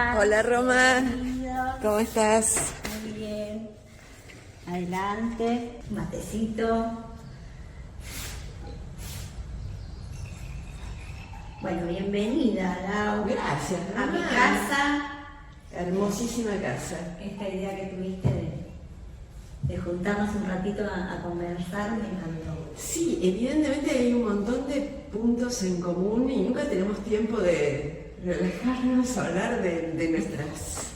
Hola. Hola Roma, Bienvenidos. ¿cómo estás? Muy bien. Adelante, matecito. Bueno, bienvenida, Lau. Gracias, A mi Roma. casa. Hermosísima casa. Esta idea que tuviste de juntarnos un ratito a conversar me encantó. Sí, evidentemente hay un montón de puntos en común y nunca tenemos tiempo de relajarnos, hablar de nuestras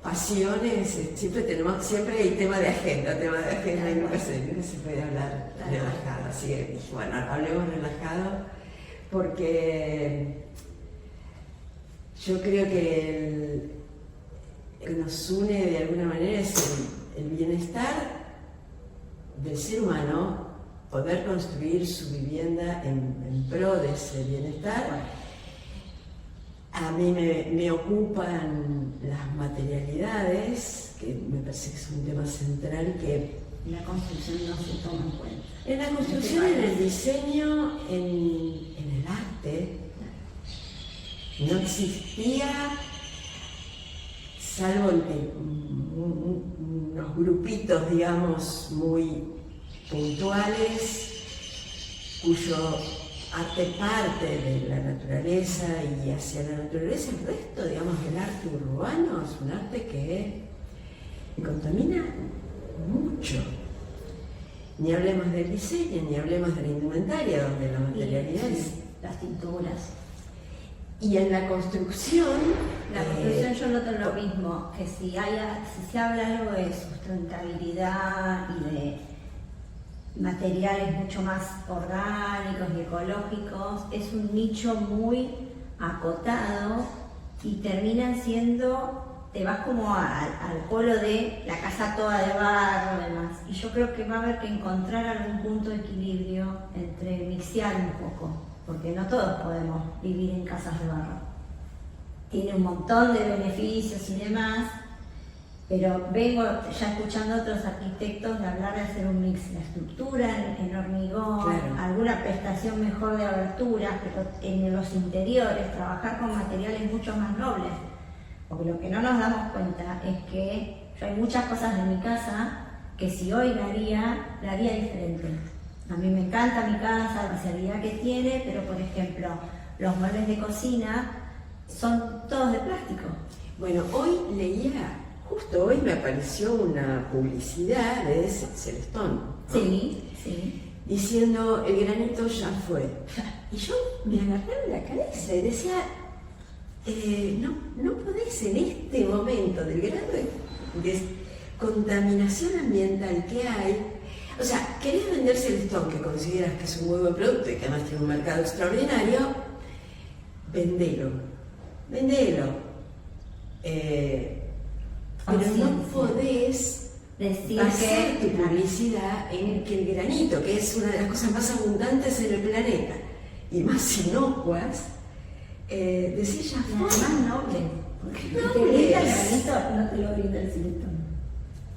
pasiones. Siempre hay tema de agenda y nunca se puede hablar relajado. Así que dije, bueno, hablemos relajado porque yo creo que lo que nos une de alguna manera es el bienestar del ser humano, poder construir su vivienda en pro de ese bienestar. A mí me ocupan las materialidades, que me parece que es un tema central que La construcción no se toma en cuenta. en la construcción, en el diseño, en el arte, no existía, salvo unos grupitos, digamos, muy puntuales, cuyo arte parte de la naturaleza y hacia la naturaleza. El resto, digamos, del arte urbano es un arte que contamina mucho. Ni hablemos del diseño, ni hablemos de la indumentaria, donde la materialidad es... Las tinturas. Y en la construcción... La construcción yo noto lo mismo, que si se habla algo de sustentabilidad y de materiales mucho más orgánicos y ecológicos, es un nicho muy acotado y terminan siendo, te vas como al polo de la casa toda de barro y demás. Y yo creo que va a haber que encontrar algún punto de equilibrio entre mixear un poco, porque no todos podemos vivir en casas de barro. Tiene un montón de beneficios y demás, pero vengo ya escuchando a otros arquitectos de hablar de hacer un mix de estructura en hormigón, Claro. alguna prestación mejor de aberturas, pero en los interiores trabajar con materiales mucho más nobles, porque lo que no nos damos cuenta es que yo hay muchas cosas de mi casa que si hoy la haría diferente. A mí me encanta mi casa, la versatilidad que tiene, pero por ejemplo, los muebles de cocina son todos de plástico. Bueno, justo hoy me apareció una publicidad de Celestón, ¿no? Sí. Diciendo, el granito ya fue. Y yo me agarraba la cabeza y decía, no podés en este momento del grado de contaminación ambiental que hay. O sea, querés vender Celestón, que consideras que es un muy buen producto y que además tiene un mercado extraordinario, vendelo. Pero no podés decir hacer que tu publicidad en que el granito, que es una de las cosas más abundantes en el planeta y más inocuas, decir ya fue. más noble, porque No, te brinda el es. granito, no te lo brinda el silicón.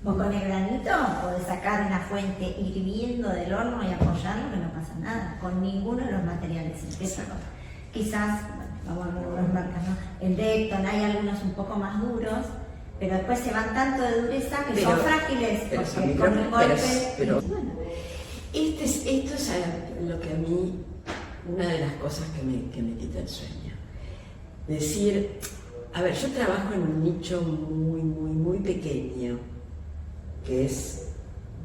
Vos con el granito podés sacar una fuente hirviendo del horno y apoyarlo que no pasa nada, con ninguno de los materiales sintéticos. Quizás, vamos a ver algunas marcas, ¿no? En Decton hay algunos un poco más duros, pero después se van tanto de dureza que son frágiles, pero porque son con un golpe... pero bueno, esto es lo que a mí, una de las cosas que me quita el sueño. Decir, a ver, yo trabajo en un nicho muy pequeño, que es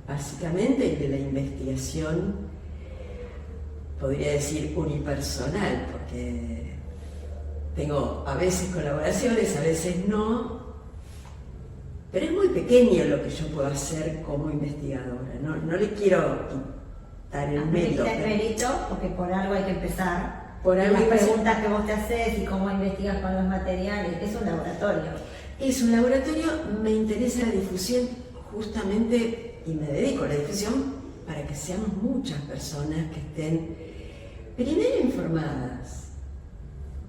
básicamente el de la investigación, podría decir unipersonal, porque tengo a veces colaboraciones, a veces no, pero es muy pequeño lo que yo puedo hacer como investigadora. No le quiero quitar el mérito. El mérito, porque por algo hay que empezar. Por algo las hay que empezar. preguntas que vos te haces y cómo investigas con los materiales, es un laboratorio. Es un laboratorio, me interesa la difusión justamente, y me dedico a la difusión para que seamos muchas personas que estén primero informadas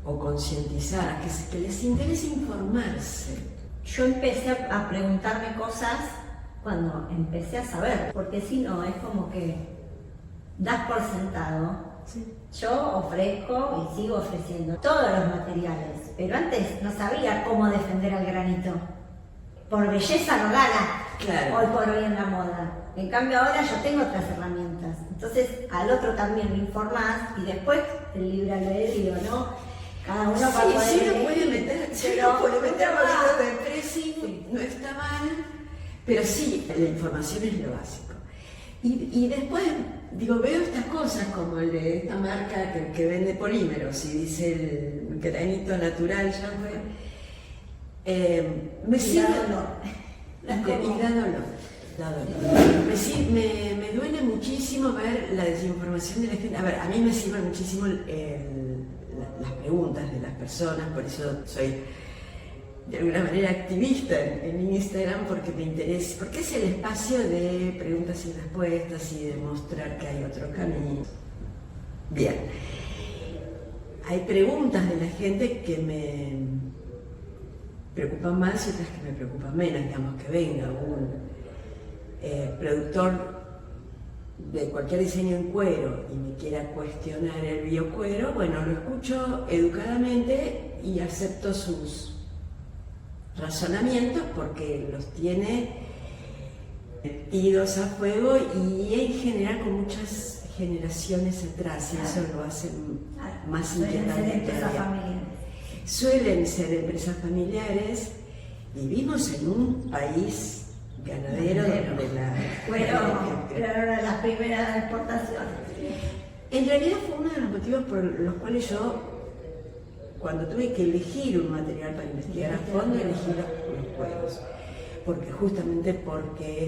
o concientizadas, que les interese informarse. Yo empecé a preguntarme cosas cuando empecé a saber, porque si no es como que das por sentado Sí. Yo ofrezco y sigo ofreciendo todos los materiales, pero antes no sabía cómo defender al granito. Por belleza no gana, Claro. hoy por hoy en la moda. En cambio ahora yo tengo otras herramientas. Entonces al otro también lo informás y después el libre albedrío, ¿no? Cada uno va a poder Sí, lo puede elegir, meter, sí, pero lo puede meter uno poquito va- de pressing, no está mal, pero sí, la información es lo básico. Y después, digo, veo estas cosas como el de esta marca que vende polímeros y dice el granito natural, ya fue. Me Y sigue. da dolor. Y da dolor. Me duele muchísimo ver la desinformación de la gente. A ver, a mí me sirven muchísimo las preguntas de las personas, por eso soy de alguna manera activista en Instagram, porque me interesa, porque es el espacio de preguntas y respuestas y de mostrar que hay otro camino. Bien. Hay preguntas de la gente que me preocupan más y otras que me preocupan menos. Digamos, que venga un productor de cualquier diseño en cuero y me quiera cuestionar el biocuero, bueno, lo escucho educadamente y acepto sus razonamientos porque los tiene metidos a fuego y en general con muchas generaciones atrás, y eso lo hace más Suelen ser inquietante empresas todavía. familiares. Suelen ser empresas familiares. Vivimos en un país ganadero donde Fueron las primeras exportaciones. En realidad fue uno de los motivos por los cuales yo, cuando tuve que elegir un material para investigar a fondo, elegí los cueros. Porque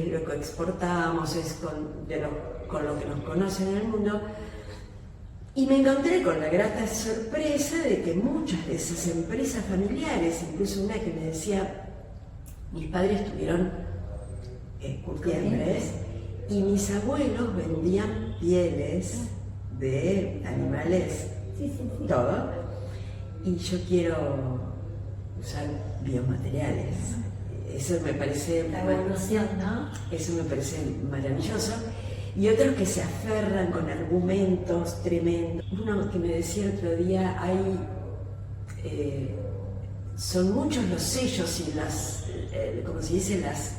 es lo que exportamos, es con lo que nos conocen en el mundo. Y me encontré con la grata sorpresa de que muchas de esas empresas familiares, incluso una que me decía, mis padres tuvieron curtiembres y mis abuelos vendían pieles de animales, Sí. todo, y yo quiero usar biomateriales. Eso me parece, La evolución, ¿no? eso me parece maravilloso. Y otros que se aferran con argumentos tremendos. Uno que me decía el otro día, son muchos los sellos y como se dice, las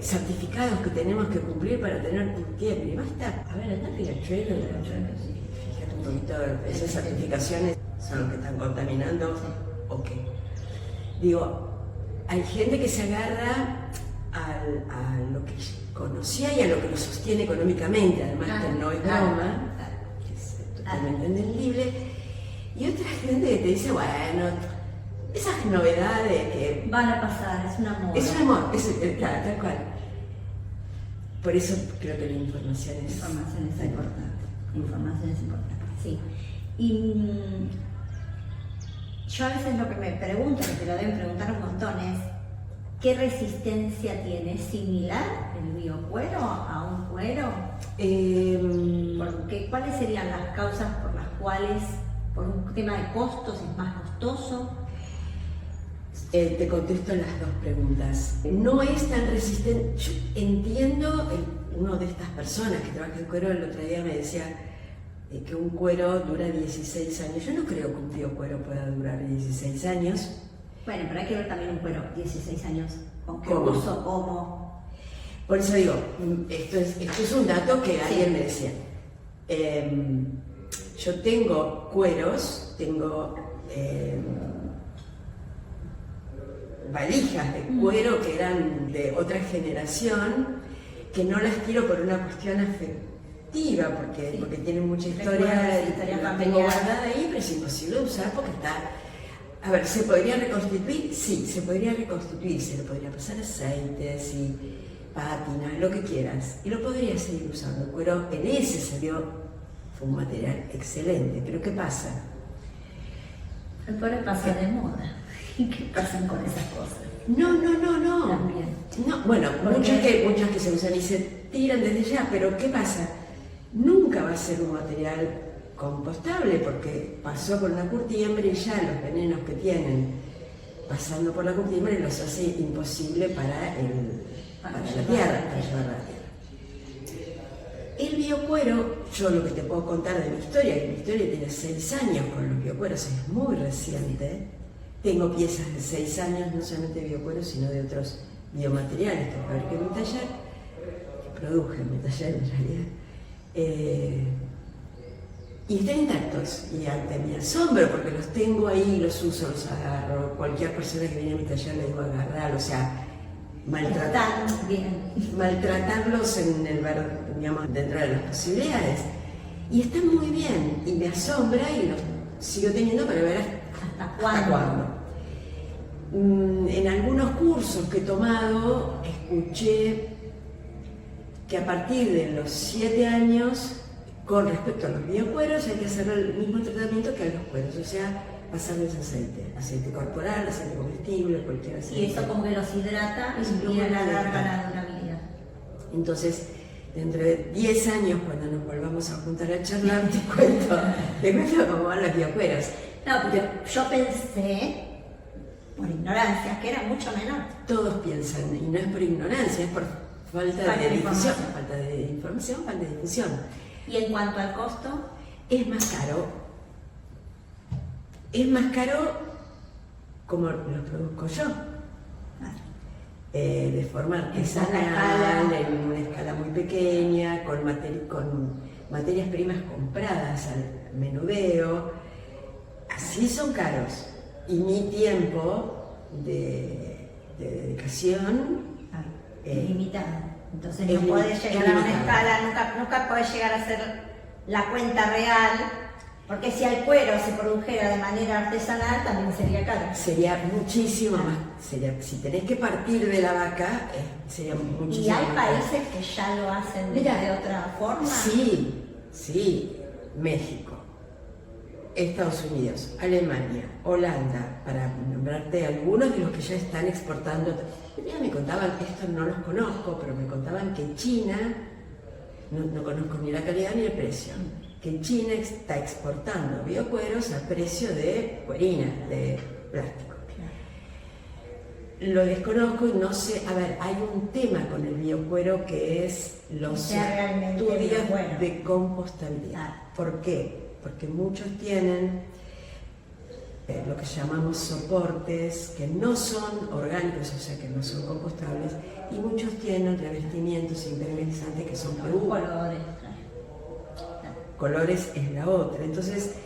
certificados que tenemos que cumplir para tener curtiembre. Y basta, a ver, anda Riachuelo, fíjate un poquito, esas certificaciones son los que están contaminando, ¿o qué? Digo, hay gente que se agarra a lo que conocía y a lo que lo sostiene económicamente, además que no es broma, que es totalmente entendible, y otra gente que te dice, bueno, esas novedades que Van a pasar, es una moda. es un amor, claro, tal cual. Por eso creo que la información es Información es importante. Información es importante, sí. Y yo a veces lo que me pregunto, que te lo deben preguntar un montón, es ¿qué resistencia tiene? ¿Es similar el biocuero a un cuero? Porque, ¿cuáles serían las causas por las cuales, por un tema de costos, es más costoso? Te contesto las dos preguntas. No es tan resistente. Yo entiendo, uno de estas personas que trabaja en cuero el otro día me decía que un cuero dura 16 años. Yo no creo que un biocuero pueda durar 16 años. Bueno, pero hay que ver también un cuero 16 años. ¿Con qué ¿Cómo? uso? ¿Cómo? Por eso digo, esto es un dato que alguien me decía. Yo tengo cueros, tengo valijas de cuero que eran de otra generación, que no las quiero por una cuestión afectiva, porque tienen mucha historia, Historia y la familiar. tengo guardada ahí, pero es imposible de usar porque está... A ver, ¿se podría reconstituir? Sí, se podría reconstituir, se le podría pasar aceites y pátinas, lo que quieras, y lo podría seguir usando. El cuero en ese fue un material excelente, pero ¿qué pasa? El cuero pasa de moda. ¿Y qué pasan con esas cosas? No. También. No, bueno, muchas que se usan y se tiran desde ya, pero ¿qué pasa? Nunca va a ser un material compostable porque pasó por una curtiembre y ya los venenos que tienen pasando por la curtiembre los hace imposible para la tierra, para llevar la tierra. El biocuero, yo lo que te puedo contar de mi historia, que mi historia tiene 6 años con los biocueros, es muy reciente. Tengo piezas de 6 años, no solamente de biocueros, sino de otros biomateriales que fabriqué en mi taller, que produje en mi taller en realidad. Y están intactos, y ante mi asombro, porque los tengo ahí, los uso, los agarro. Cualquier persona que viene a mi taller le digo agarrar, o sea, maltratarlos en el digamos, dentro de las posibilidades. Y están muy bien, y me asombra, y los sigo teniendo para ver hasta cuándo. En algunos cursos que he tomado, escuché que a partir de los 7 años, con respecto a los biocueros, hay que hacer el mismo tratamiento que a los cueros, o sea, pasarles aceite corporal, aceite comestible, cualquier aceite. Y eso como que los hidrata y alarga la durabilidad. Entonces, dentro de 10 años, cuando nos volvamos a juntar a charlar, te cuento cómo van los biocueros. No, porque yo pensé, por ignorancia, que era mucho menor. Todos piensan, y no es por ignorancia, es por falta de difusión, falta de información, falta de difusión. ¿Y en cuanto al costo? Es más caro. Es más caro como lo produzco yo. De forma artesanal, en una escala muy pequeña, con materias primas compradas al menudeo. Así son caros. Y mi tiempo de dedicación es limitado. Entonces no podés llegar a una escala, nunca podés llegar a hacer la cuenta real, porque si el cuero se produjera de manera artesanal también sería caro. Sería muchísimo más. Si tenés que partir de la vaca, sería muchísimo ¿Y hay más países que ya lo hacen de otra forma? Sí. México, Estados Unidos, Alemania, Holanda, para nombrarte algunos de los que ya están exportando. Ya me contaban, esto no los conozco, pero me contaban que China, no conozco ni la calidad ni el precio, que China está exportando biocueros a precio de cuerina, de plástico. Lo desconozco y no sé, a ver, hay un tema con el biocuero que es los estudios de compostabilidad. ¿Por qué? Porque muchos tienen lo que llamamos soportes que no son orgánicos, o sea que no son compostables, y muchos tienen revestimientos impermeabilizantes que son PU. Colores es la otra. Entonces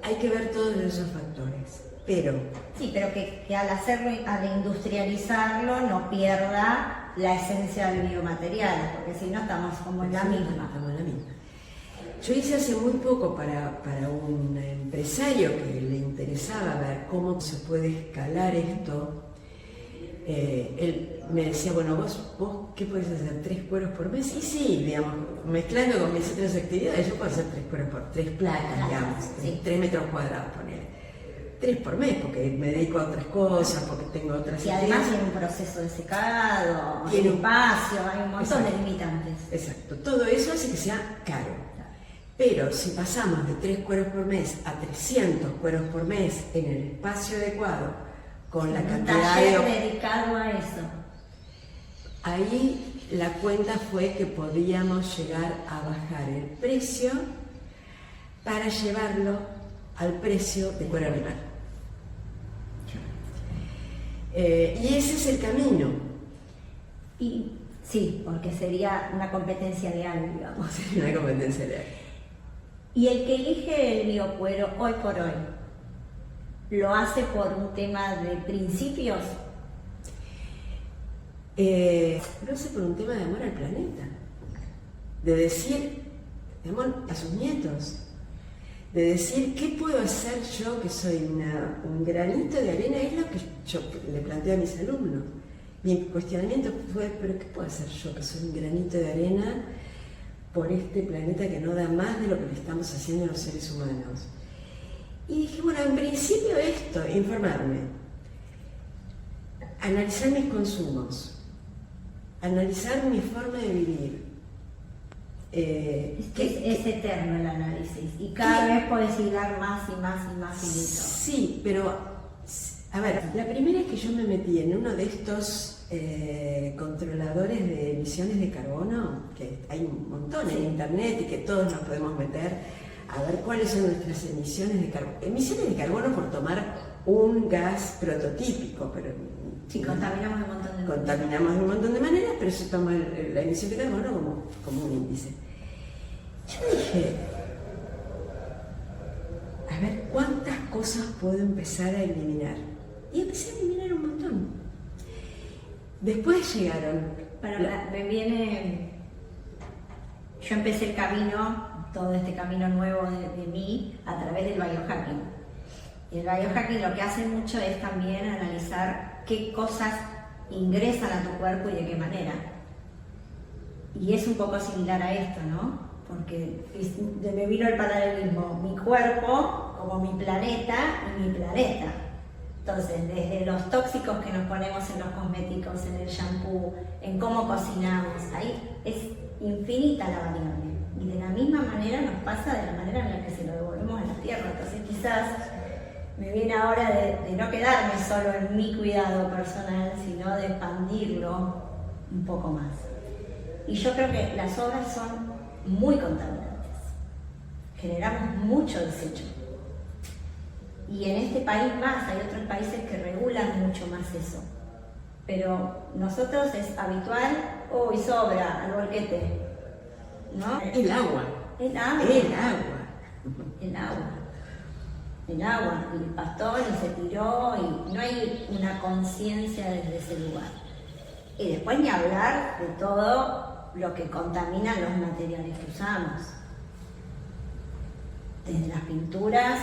hay que ver todos esos factores. Pero que al hacerlo, al industrializarlo, no pierda la esencia del biomaterial, porque si no estamos como en la misma. Yo hice hace muy poco para un empresario que le interesaba ver cómo se puede escalar esto. Él me decía, bueno, vos ¿qué podés hacer? ¿3 cueros por mes? Y sí, digamos, mezclando con mis otras actividades, yo puedo hacer 3 cueros por 3 placas, digamos, 3 metros cuadrados, poner. 3 por mes, porque me dedico a otras cosas, porque tengo otras actividades. Y además tiene un proceso de secado, tiene un espacio, hay un montón de limitantes. Exacto, todo eso hace que sea caro. Pero si pasamos de 3 cueros por mes a 300 cueros por mes en el espacio adecuado, con la cantidad dedicado a eso. Ahí la cuenta fue que podíamos llegar a bajar el precio para llevarlo al precio de cuero animal. Y ese es el camino. Y sí, porque sería una competencia leal, digamos. Sería una competencia leal. Y el que elige el biocuero hoy por hoy, ¿lo hace por un tema de principios? Lo hace por un tema de amor al planeta. De decir, de amor a sus nietos. De decir, ¿qué puedo hacer yo que soy un granito de arena? Es lo que yo le planteo a mis alumnos. Mi cuestionamiento fue, ¿pero qué puedo hacer yo que soy un granito de arena por este planeta que no da más de lo que le estamos haciendo los seres humanos? Y dije, bueno, en principio esto, informarme, analizar mis consumos, analizar mi forma de vivir. Es eterno el análisis y cada vez podés hilar más y más y más hilito. Sí, pero, a ver, la primera es que yo me metí en uno de estos controladores de emisiones de carbono, que hay un montón en internet y que todos nos podemos meter a ver cuáles son nuestras emisiones de carbono. Emisiones de carbono por tomar un gas prototípico, pero Sí, contaminamos de un montón de contaminamos de un montón de maneras, pero se toma la emisión de carbono como un índice. Yo dije, a ver, ¿cuántas cosas puedo empezar a eliminar? Y empecé a eliminar un montón. Después llegaron... me viene... Yo empecé el camino, todo este camino nuevo de mí, a través del biohacking. Y el biohacking lo que hace mucho es también analizar qué cosas ingresan a tu cuerpo y de qué manera. Y es un poco similar a esto, ¿no? Porque me vino el paralelismo, mi cuerpo como mi planeta y mi planeta. Entonces, desde los tóxicos que nos ponemos en los cosméticos, en el shampoo, en cómo cocinamos, ahí es infinita la variable. Y de la misma manera nos pasa de la manera en la que se lo devolvemos a la tierra. Entonces, quizás me viene ahora de no quedarme solo en mi cuidado personal, sino de expandirlo un poco más. Y yo creo que las obras son muy contaminantes. Generamos mucho desecho. Y en este país más, hay otros países que regulan mucho más eso. Pero nosotros es habitual, y sobra, al bolquete, ¿no? El agua. El agua. El agua. El agua. El agua. Y el pastor y se tiró y no hay una conciencia desde ese lugar. Y después ni hablar de todo lo que contaminan los materiales que usamos. Desde las pinturas,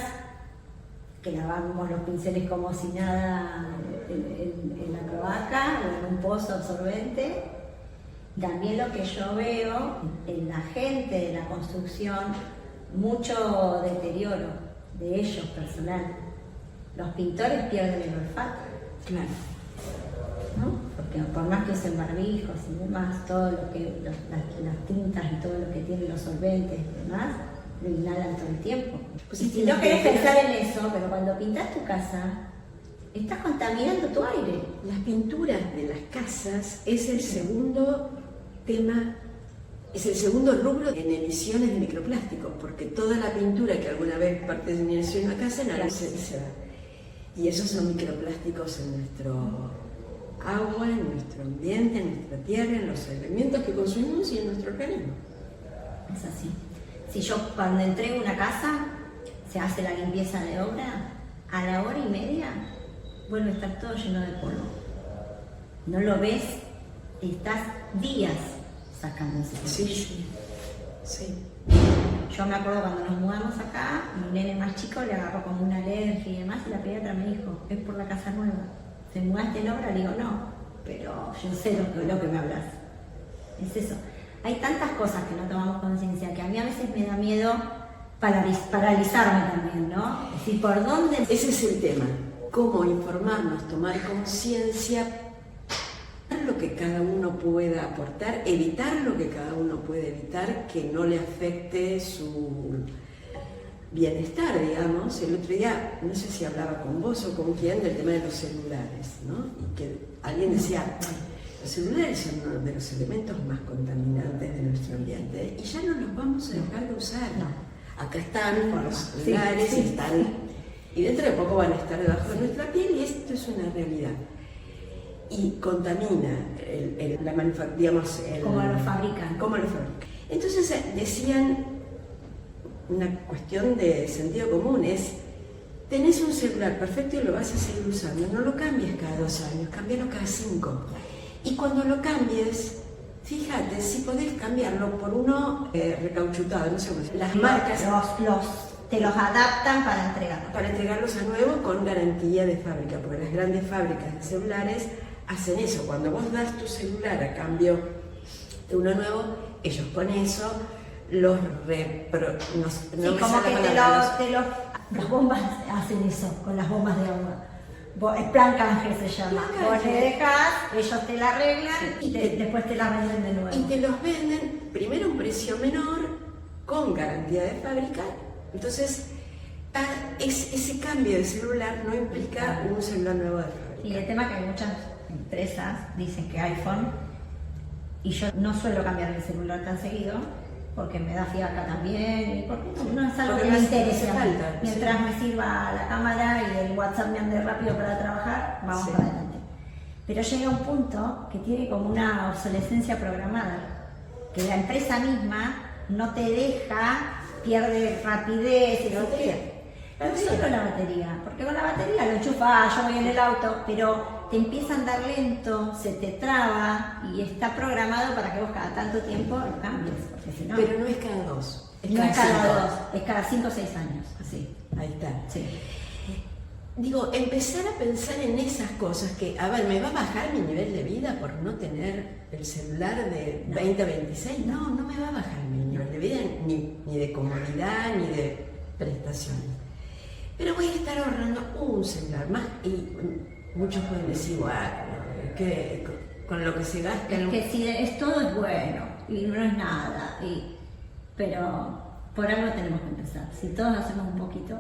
que lavamos los pinceles como si nada en la cloaca o en un pozo absorbente. También lo que yo veo en la gente de la construcción, mucho deterioro de ellos personal. Los pintores pierden el olfato. Claro. ¿No? Porque por más que usen barbijos y demás, todo lo que las tintas y todo lo que tienen los solventes y demás, lo inhalan todo el tiempo. Pues y si no querés pensar en eso, pero cuando pintas tu casa, estás contaminando tu aire. Las pinturas de las casas es el segundo tema, es el segundo rubro en emisiones de microplásticos, porque toda la pintura que alguna vez perteneció a una casa no se va. Y esos son microplásticos en nuestro agua, en nuestro ambiente, en nuestra tierra, en los alimentos que consumimos y en nuestro organismo. Es así. Si yo cuando entrego una casa, se hace la limpieza de obra, a la hora y media vuelve a estar todo lleno de polvo. No lo ves, estás días sacando ese polvo. Sí, sí. Yo me acuerdo cuando nos mudamos acá, mi nene más chico le agarró como una alergia y demás, y la pediatra me dijo, es por la casa nueva. ¿Te mudaste en obra? Le digo, no, pero yo sé lo que me hablas. Es eso. Hay tantas cosas que no tomamos conciencia que a mí a veces me da miedo paralizarme también, ¿no? Es decir, ¿por dónde? Ese es el tema. Cómo informarnos, tomar conciencia, lo que cada uno pueda aportar, evitar lo que cada uno puede evitar que no le afecte su bienestar, digamos. El otro día, no sé si hablaba con vos o con quién, del tema de los celulares, ¿no? Y que alguien decía, los celulares son uno de los elementos más contaminantes de nuestro ambiente y ya no los vamos a dejar de usar. No. Acá están los celulares, están, y dentro de poco van a estar debajo de nuestra piel y esto es una realidad. Y contamina la manufactura, digamos... ¿Cómo lo fabrican? ¿Cómo lo fabrican? Entonces decían, una cuestión de sentido común es, tenés un celular perfecto y lo vas a seguir usando, no lo cambies cada 2 años, cámbialo cada 5. Y cuando lo cambies, fíjate si podés cambiarlo por uno recauchutado, no sé cómo se llama. Las marcas te los adaptan para entregarlos a nuevo con garantía de fábrica, porque las grandes fábricas de celulares hacen eso. Cuando vos das tu celular a cambio de uno nuevo, ellos con eso los como que las bombas hacen eso, con las bombas de agua. El plan canje se llama. Vos le dejas, ellos te la arreglan y después te la venden de nuevo. Y te los venden primero a un precio menor, con garantía de fábrica. Entonces, ese cambio de celular no implica un celular nuevo de fábrica. Y el tema es que hay empresas dicen que iPhone, y yo no suelo cambiar mi celular tan seguido, porque me da fiaca también, y porque no es algo Porque que me no interese. hace falta, Mientras sí. me sirva la cámara y el WhatsApp me ande rápido para trabajar, vamos Sí. para adelante. Pero llega un punto que tiene como una obsolescencia programada, que la empresa misma no te deja, pierde rapidez, y La batería. no solo la batería, porque con la batería lo enchufas, yo voy en el auto, pero te empieza a andar lento, se te traba y está programado para que vos cada tanto tiempo lo cambies, porque si no, Pero no es cada 2, es no cada es cada 5. 2, es cada 5 o 6 años, así. Ahí está. Sí. Digo, empezar a pensar en esas cosas que, a ver, ¿me va a bajar mi nivel de vida por no tener el celular de 20 a 26? No, no me va a bajar mi nivel de vida, ni de comodidad, ni de prestaciones. Pero voy a estar ahorrando un celular más y muchos pueden decir, bueno, que con lo que se gasta... Es que si es todo es bueno y no es nada, pero por algo tenemos que empezar. Si todos hacemos un poquito.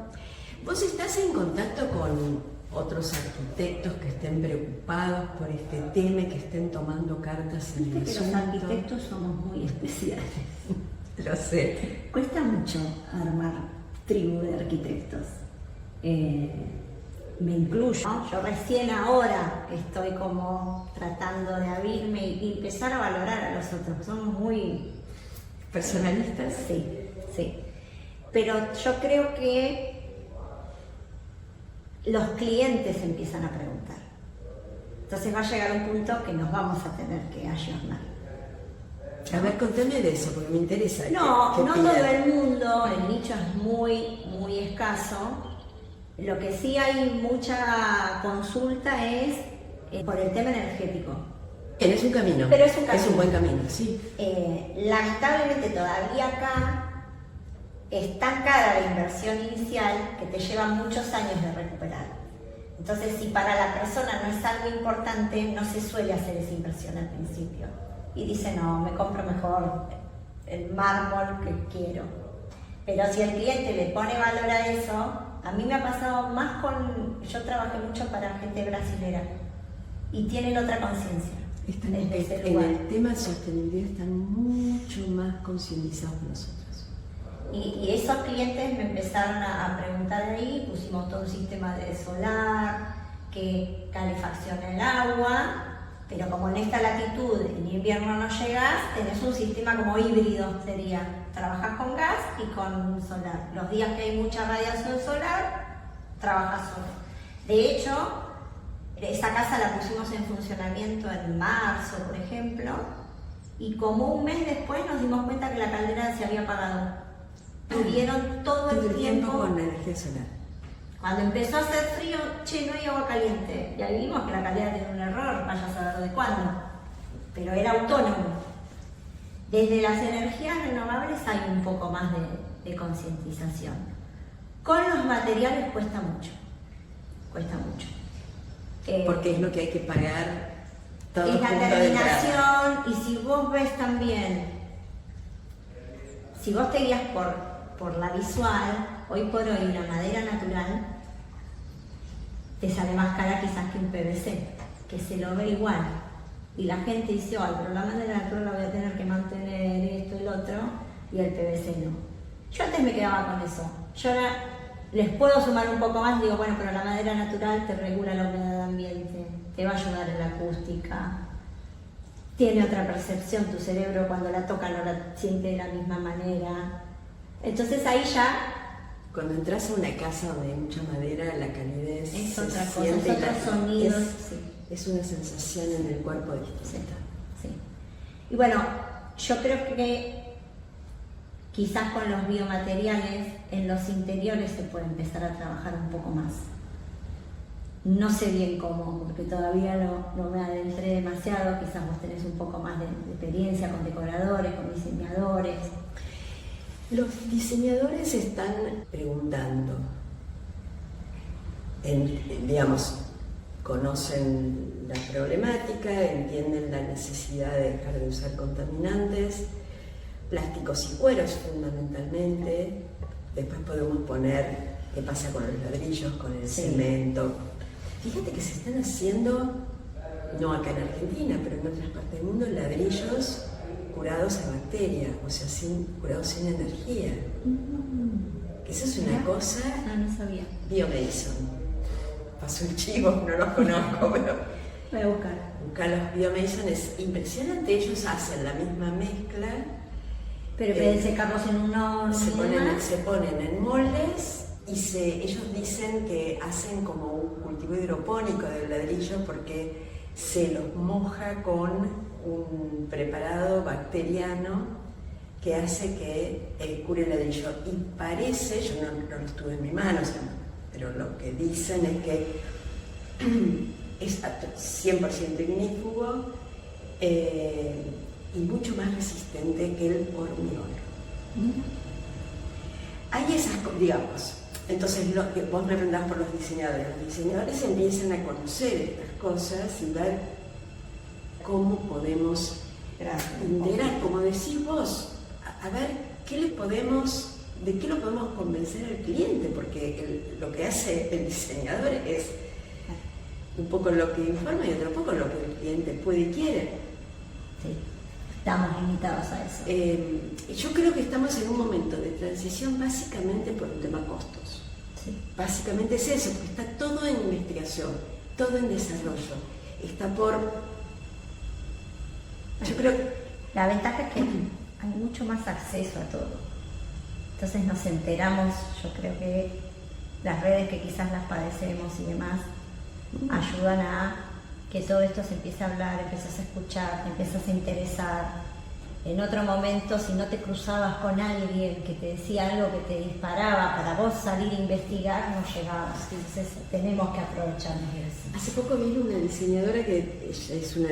¿Vos estás en contacto con otros arquitectos que estén preocupados por este tema, que estén tomando cartas en el Viste que los asunto? arquitectos somos muy especiales. Lo sé. Cuesta mucho armar tribu de arquitectos. Me incluyo, ¿no? Yo recién ahora estoy como tratando de abrirme y empezar a valorar a los otros. Somos muy ¿Personalistas? Sí, sí. Pero yo creo que los clientes empiezan a preguntar. Entonces va a llegar un punto que nos vamos a tener que ayornar. A ver, contame de eso, porque me interesa. No, ¿Qué no opinas? todo el mundo, el nicho es muy escaso. Lo que sí hay mucha consulta es por el tema energético. Es un camino. Pero es un camino. Es un buen camino, sí. Lamentablemente todavía acá es tan cara la inversión inicial que te lleva muchos años de recuperar. Entonces, si para la persona no es algo importante, no se suele hacer esa inversión al principio. Y dice, no, me compro mejor el mármol que quiero. Pero si el cliente le pone valor a eso, a mí me ha pasado más con... Yo trabajé mucho para gente brasilera y tienen otra conciencia. Desde ese En lugar. el tema de sostenibilidad están mucho más concientizados que nosotros. Y esos clientes me empezaron a preguntar ahí, pusimos todo un sistema de solar, que calefacciona el agua, pero como en esta latitud en invierno no llegas, tenés un sistema como híbrido, sería, trabajás con gas y con solar. Los días que hay mucha radiación solar, trabajas solo. De hecho, esa casa la pusimos en funcionamiento en marzo, por ejemplo, y como un mes después nos dimos cuenta que la caldera se había apagado. Tuvieron todo el tiempo con energía solar. Cuando empezó a hacer frío, che, no hay agua caliente. Y ahí vimos que la caldera tiene un error, vaya a saber de cuándo. Pero era autónomo. Desde las energías renovables hay un poco más de concientización. Con los materiales cuesta mucho. Cuesta mucho. Porque es lo que hay que pagar todo Es el la punto de entrada. terminación, y si vos ves también, si vos te guías por la visual, hoy por hoy una madera natural te sale más cara quizás que un PVC, que se lo ve igual. Y la gente dice, ay, pero la madera natural la voy a tener que mantener esto y lo otro, y el PVC no. Yo antes me quedaba con eso. Yo ahora les puedo sumar un poco más, digo, bueno, pero la madera natural te regula la humedad ambiente, te va a ayudar en la acústica, tiene otra percepción, tu cerebro cuando la toca no la siente de la misma manera. Entonces ahí ya Cuando entras a una casa donde hay mucha madera, la calidez es se otra cosa, siente es y otros sonidos. Sí, es una sensación en el cuerpo distinta. sí. Y bueno, yo creo que quizás con los biomateriales en los interiores se puede empezar a trabajar un poco más. No sé bien cómo, porque todavía no me adentré demasiado, quizás vos tenés un poco más de experiencia con decoradores, con diseñadores. Los diseñadores están preguntando, digamos, conocen la problemática, entienden la necesidad de dejar de usar contaminantes, plásticos y cueros fundamentalmente. Después podemos poner qué pasa con los ladrillos, con el Sí. cemento. Fíjate que se están haciendo no acá en Argentina, pero en otras partes del mundo, ladrillos curados a bacteria, o sea, curados sin energía. Que eso es una cosa... No sabía. Biomedicine. Pasó el chivo, no los conozco, pero... Voy a buscar. Buscar los Biomedicine es impresionante. Ellos hacen la misma mezcla. Pero pueden secarlos en un horno. Se ponen en moldes y ellos dicen que hacen como un cultivo hidropónico de ladrillos porque se los moja con un preparado bacteriano que hace que cure el ladrillo. Y parece, yo no lo tuve en mi mano, o sea, pero lo que dicen es que es 100% ignífugo y mucho más resistente que el hormigón. Hay esas cosas, digamos. Entonces, vos me preguntás por los diseñadores. Los diseñadores empiezan a conocer estas cosas y ver cómo podemos integrar, como decís vos, a ver de qué lo podemos convencer al cliente, porque lo que hace el diseñador es un poco lo que informa y otro poco lo que el cliente puede y quiere. Sí, estamos limitados a eso. Yo creo que estamos en un momento de transición básicamente por un tema costos. Sí. Básicamente es eso, porque está todo en investigación, todo en desarrollo. Está por... Yo creo que... La ventaja es que hay mucho más acceso a todo. Entonces nos enteramos, yo creo que las redes que quizás las padecemos y demás, ayudan a que todo esto se empiece a hablar, empiezas a escuchar, te empiezas a interesar. En otro momento, si no te cruzabas con alguien que te decía algo que te disparaba para vos salir a investigar, no llegabas. Entonces tenemos que aprovecharnos de eso. Hace poco vino una diseñadora que ella es una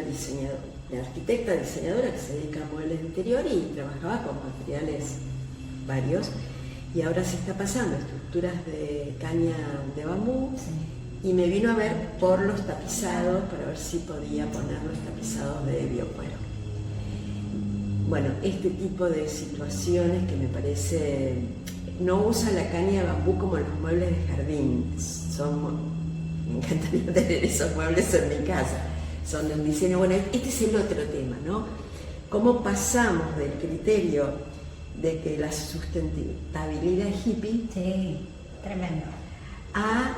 arquitecta diseñadora que se dedica a muebles de interior y trabajaba con materiales varios, y ahora se está pasando a estructuras de caña de bambú. Sí. Y me vino a ver por los tapizados para ver si podía poner los tapizados de biocuero. Bueno, este tipo de situaciones que me parece... No usa la caña de bambú como los muebles de jardín. Me encantaría tener esos muebles en mi casa. Son de un diseño... Bueno, este es el otro tema, ¿no? Cómo pasamos del criterio de que la sustentabilidad es hippie... Sí, tremendo. A...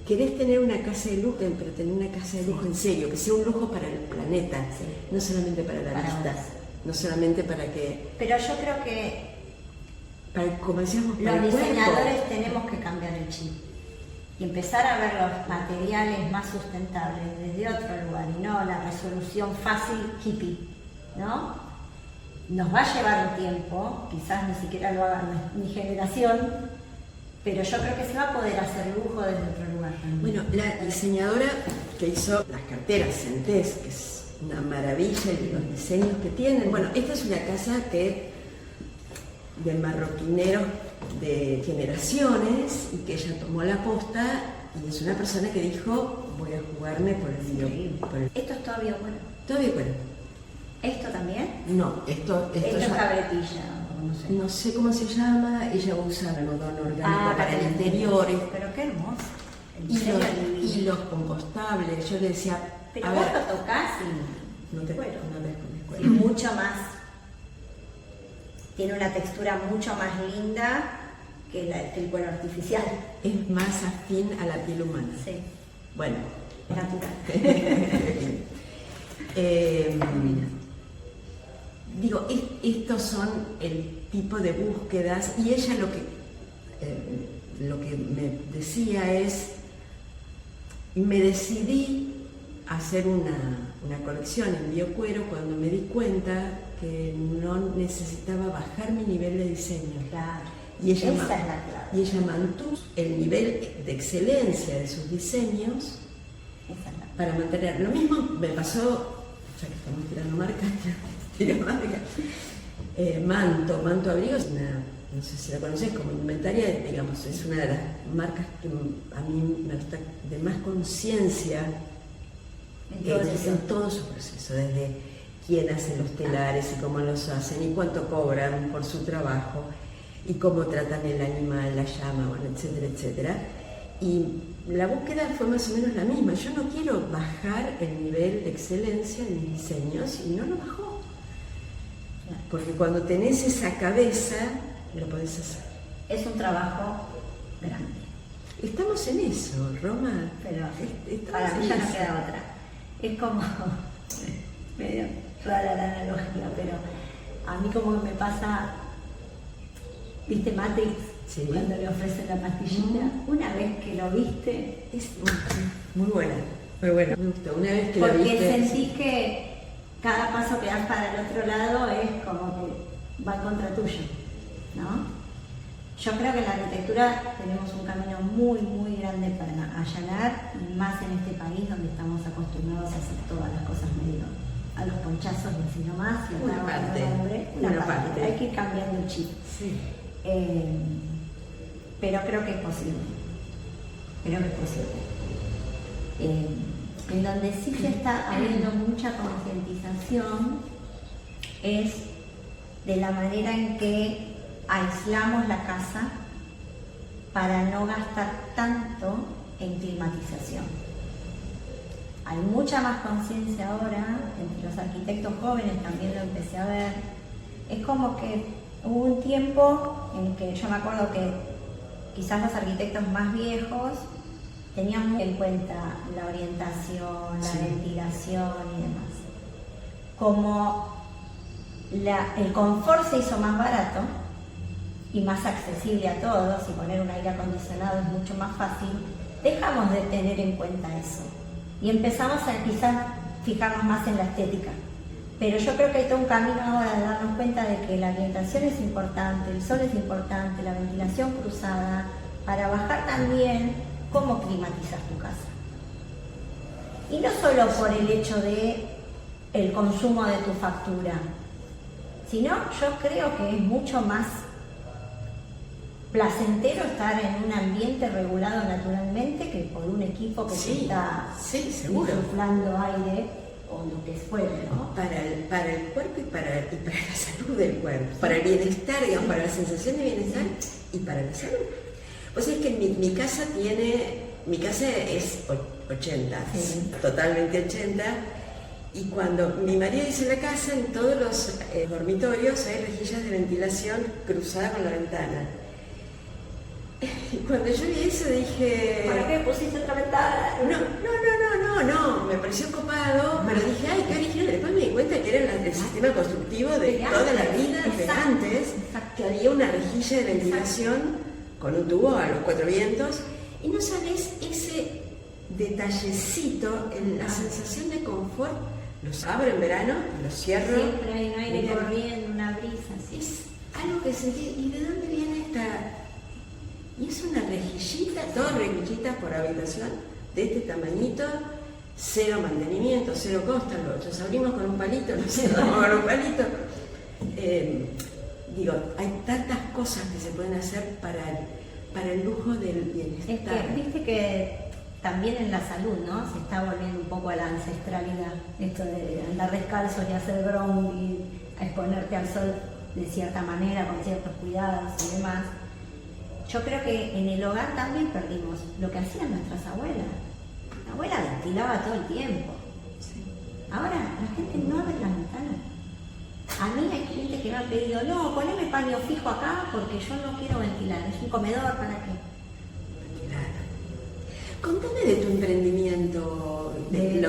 ¿Querés tener una casa de lujo, pero tener una casa de lujo en serio, que sea un lujo para el planeta, no solamente para la vista, no solamente para que... Pero yo creo que como decíamos, para los el cuerpo. diseñadores tenemos que cambiar el chip y empezar a ver los materiales más sustentables desde otro lugar y no la resolución fácil hippie, ¿no? Nos va a llevar un tiempo, quizás ni siquiera lo haga mi generación, pero yo creo que se va a poder hacer lujo desde otro lugar también. Bueno, la diseñadora que hizo las carteras Centés, que es una maravilla, y los diseños que tienen. Bueno, esta es una casa de marroquineros de generaciones y que ella tomó la posta y es una persona que dijo, voy a jugarme por el bio. ¿Esto es todo biocuero? Todo biocuero. ¿Esto también? No, esto es cabretilla. No sé cómo se llama, ella usa algodón orgánico para el interior. Pero qué hermoso. Y los compostables, yo le decía... Pero vos lo tocás y... No te cuero. No te Y mucho más... Tiene una textura mucho más linda que el cuero artificial. Es más afín a la piel humana. Sí. Bueno. Natural. Digo, estos son el tipo de búsquedas y ella lo que me decía es, me decidí a hacer una colección en biocuero cuando me di cuenta que no necesitaba bajar mi nivel de diseño. Claro. Y ella, esa es la clave. Y ella mantuvo el nivel de excelencia de sus diseños para mantener. Lo mismo me pasó, ya que estamos tirando marcas, Manto Abrigos, no sé si la conoces, como indumentaria, digamos, es una de las marcas que a mí me gusta de más conciencia en todo su proceso, desde quién hace los telares y cómo los hacen y cuánto cobran por su trabajo y cómo tratan el animal, la llama, bueno, etcétera, etcétera. Y la búsqueda fue más o menos la misma. Yo no quiero bajar el nivel de excelencia de mis diseños y no lo bajó. Porque cuando tenés esa cabeza, lo podés hacer. Es un trabajo grande. Estamos en eso, Roma. Pero Estamos para mí en ya no eso. queda otra. Es como medio rara la analogía, pero a mí como que me pasa, ¿viste Matrix? Sí. Cuando le ofrecen la pastillita, una vez que lo viste, Es muy buena, muy buena. Me gustó. Una vez que lo porque viste. sentís que cada paso que das para el otro lado es como que va en contra tuyo, ¿no? Yo creo que en la arquitectura tenemos un camino muy, muy grande para allanar, y más en este país donde estamos acostumbrados a hacer todas las cosas medio a los ponchazos y así nomás, y Una acá parte, nombre, una parte. Hay que ir cambiando el chip. Sí. Pero creo que es posible. Creo que es posible. En donde sí se está habiendo mucha concientización es de la manera en que aislamos la casa para no gastar tanto en climatización. Hay mucha más conciencia ahora entre los arquitectos jóvenes, también lo empecé a ver. Es como que hubo un tiempo en que yo me acuerdo que quizás los arquitectos más viejos tenían muy en cuenta la orientación, la Sí. ventilación y demás. Como el confort se hizo más barato y más accesible a todos, y poner un aire acondicionado es mucho más fácil, dejamos de tener en cuenta eso y empezamos a quizás fijarnos más en la estética. Pero yo creo que hay todo un camino ahora de darnos cuenta de que la orientación es importante, el sol es importante, la ventilación cruzada, para bajar también cómo climatizas tu casa. Y no solo por el hecho de el consumo de tu factura, sino yo creo que es mucho más placentero estar en un ambiente regulado naturalmente que por un equipo que Sí, te está sí, seguro. insuflando aire o lo que fuere, ¿no? Para el cuerpo y para la salud del cuerpo, para el bienestar, digamos, para la sensación de bienestar y para la salud. O sea, es que mi casa es 80, Sí. totalmente 80, y cuando mi marido hizo la casa, en todos los dormitorios hay rejillas de ventilación cruzadas con la ventana. Y cuando yo vi eso dije... ¿Para qué pusiste otra ventana? No, me pareció copado, pero dije, ay, qué original. Después me di cuenta que era el sistema constructivo de toda la vida, de Exacto, antes, exacto. que había una rejilla de ventilación con un tubo a los 4 vientos, y no sabés ese detallecito, la sensación de confort. Los abro en verano y los cierro. Siempre hay un aire Mira, corriendo, una brisa, así. es algo que sentí, ¿y de dónde viene esta? Y es una rejillita, dos rejillitas por habitación, de este tamañito, cero mantenimiento, cero costo. Los abrimos con un palito, los cerramos con un palito. Digo, hay tantas cosas que se pueden hacer para el lujo del Es bienestar. que, viste que también en la salud, ¿no? Se está volviendo un poco a la ancestralidad, esto de andar descalzos y hacer grounding, a exponerte al sol de cierta manera, con ciertos cuidados y demás. Yo creo que en el hogar también perdimos lo que hacían nuestras abuelas. La abuela ventilaba todo el tiempo. Ahora la gente no abre las ventanas. A mí hay clientes que me han pedido, no, poneme paño fijo acá porque yo no quiero ventilar. Es un comedor, ¿para qué? Claro. Contame de tu emprendimiento, de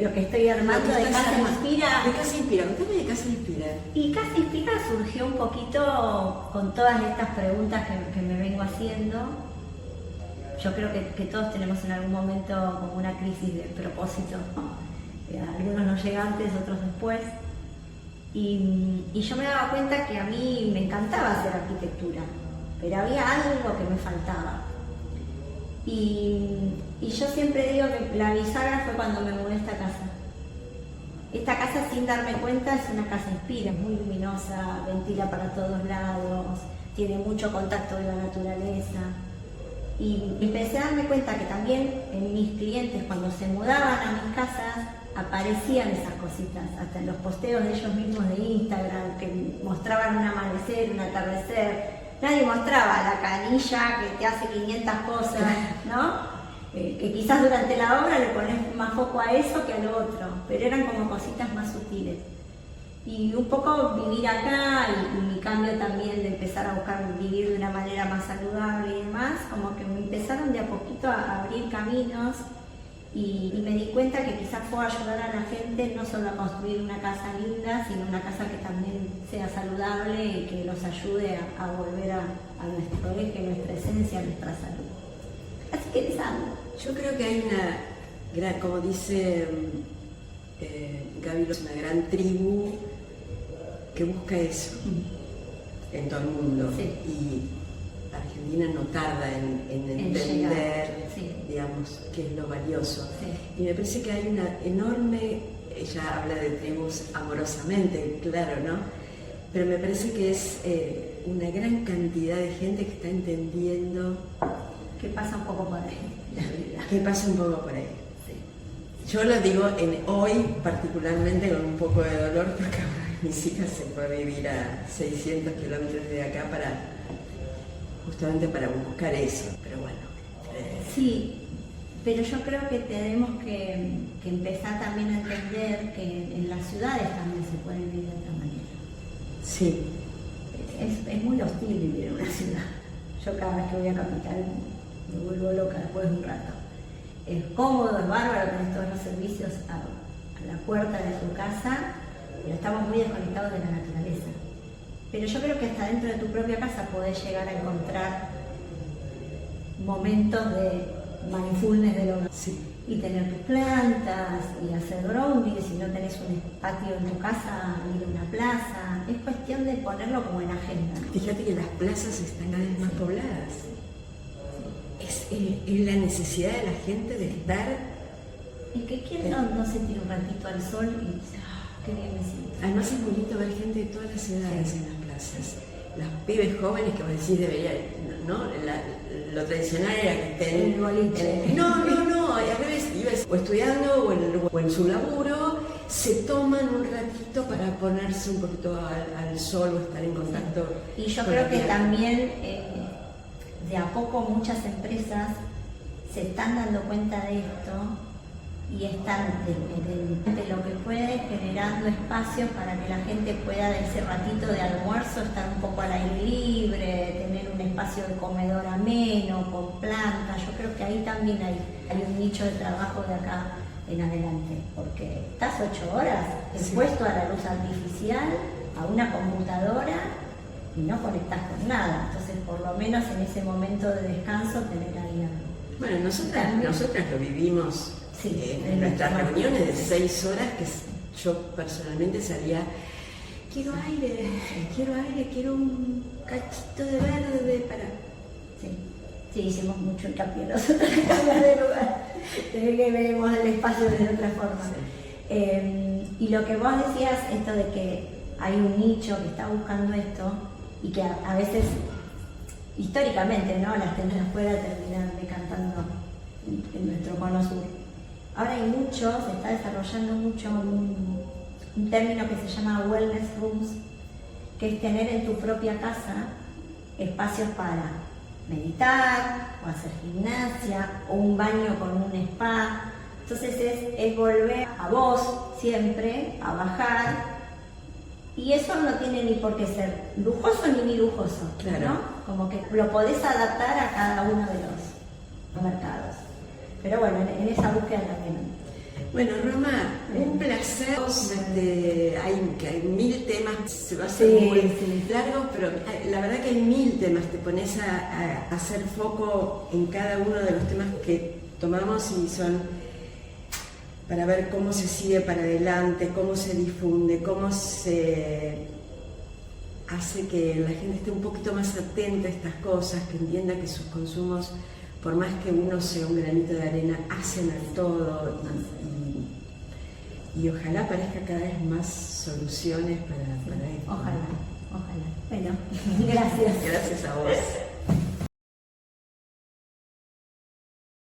lo que estoy armando, de Casa Inspira. De Casa Inspira, contame de Casa Inspira. Y Casa Inspira surgió un poquito con todas estas preguntas que me vengo haciendo. Yo creo que todos tenemos en algún momento como una crisis de propósito, ¿no? Algunos nos llega antes, otros después. Y yo me daba cuenta que a mí me encantaba hacer arquitectura, pero había algo que me faltaba. Y yo siempre digo que la bisagra fue cuando me mudé a esta casa. Esta casa, sin darme cuenta, es una casa Inspira, es muy luminosa, ventila para todos lados, tiene mucho contacto con la naturaleza. Y empecé a darme cuenta que también en mis clientes, cuando se mudaban a mis casas, aparecían esas cositas, hasta en los posteos de ellos mismos de Instagram, que mostraban un amanecer, un atardecer. nadie mostraba la canilla que te hace 500 cosas, ¿no? Que quizás durante la obra le pones más foco a eso que a lo otro, pero eran como cositas más sutiles. Y un poco vivir acá y mi cambio también de empezar a buscar vivir de una manera más saludable y demás, como que me empezaron de a poquito a abrir caminos y me di cuenta que quizás puedo ayudar a la gente no solo a construir una casa linda, sino una casa que también sea saludable y que los ayude a volver a nuestro eje, nuestra esencia, nuestra salud. Así que les amo. Yo creo que hay una gran, como dice Gaby, es una gran tribu que busca eso en todo el mundo. Sí. Y Argentina no tarda en entender, llegar, sí, digamos, qué es lo valioso. Sí. Y me parece que hay una enorme, ella habla de tribus amorosamente, claro, ¿no? Pero me parece que es una gran cantidad de gente que está entendiendo. Que pasa un poco por ahí, la verdad. Que pasa un poco por ahí. Sí. Yo lo digo hoy particularmente con un poco de dolor porque ahora mis hijas se pueden vivir a 600 kilómetros de acá justamente para buscar eso, pero bueno. Sí, pero yo creo que tenemos que empezar también a entender que en las ciudades también se puede vivir de otra manera. Sí. Es muy hostil vivir en una ciudad. Yo cada vez que voy a Capital me vuelvo loca después de un rato. Es cómodo, es bárbaro, tenés todos los servicios a la puerta de tu casa, pero estamos muy desconectados de la naturaleza. Pero yo creo que hasta dentro de tu propia casa podés llegar a encontrar momentos de mindfulness del hogar. Sí. Y tener tus plantas, y hacer grounding, si no tenés un patio en tu casa, ir a una plaza. Es cuestión de ponerlo como en agenda. Fíjate que las plazas están cada vez más pobladas. Es la necesidad de la gente de estar. El que quiere no se tira un ratito al sol y dice, qué bien me siento. Además es bonito ver gente de todas las edades en las plazas. Los pibes jóvenes que vos decís deberían, ¿no? Lo tradicional era que estén en el boliche. No, al revés, ibas o estudiando o en su laburo, se toman un ratito para ponerse un poquito al sol o estar en contacto. Y yo con creo la que tierra. también de a poco muchas empresas se están dando cuenta de esto y están de lo que puede generando espacios para que la gente pueda de ese ratito de almuerzo estar un poco al aire libre, tener un espacio de comedor ameno, con plantas. Yo creo que ahí también hay un nicho de trabajo de acá en adelante, porque estás 8 horas expuesto a la luz artificial, a una computadora y no conectás con nada. Entonces, por lo menos en ese momento de descanso, tener ahí algo. Bueno, nosotras lo vivimos. Sí, en nuestras reuniones de 6 horas, que yo personalmente salía, quiero aire, quiero un cachito de verde para... Sí, hicimos mucho hincapié nosotros en cambiar de lugar, de que vemos el espacio de otra forma. Sí. Y lo que vos decías, esto de que hay un nicho que está buscando esto y que a veces, históricamente, ¿no? Las tendencias fuera terminan decantando en nuestro cono sur. Ahora se está desarrollando mucho un término que se llama wellness rooms, que es tener en tu propia casa espacios para meditar, o hacer gimnasia, o un baño con un spa. Entonces es volver a vos siempre, a bajar, y eso no tiene ni por qué ser lujoso ni lujoso, claro, ¿no? Como que lo podés adaptar a cada uno de los mercados. Pero bueno, en esa búsqueda también. Bueno, Roma, un placer. Hay 1000 temas, se va a hacer muy largo, pero la verdad que hay 1000 temas. Te pones a hacer foco en cada uno de los temas que tomamos y son para ver cómo se sigue para adelante, cómo se difunde, cómo se hace que la gente esté un poquito más atenta a estas cosas, que entienda que sus consumos, por más que uno sea un granito de arena, hacen al todo y ojalá aparezca cada vez más soluciones para esto. Ojalá. Bueno, gracias. Gracias a vos.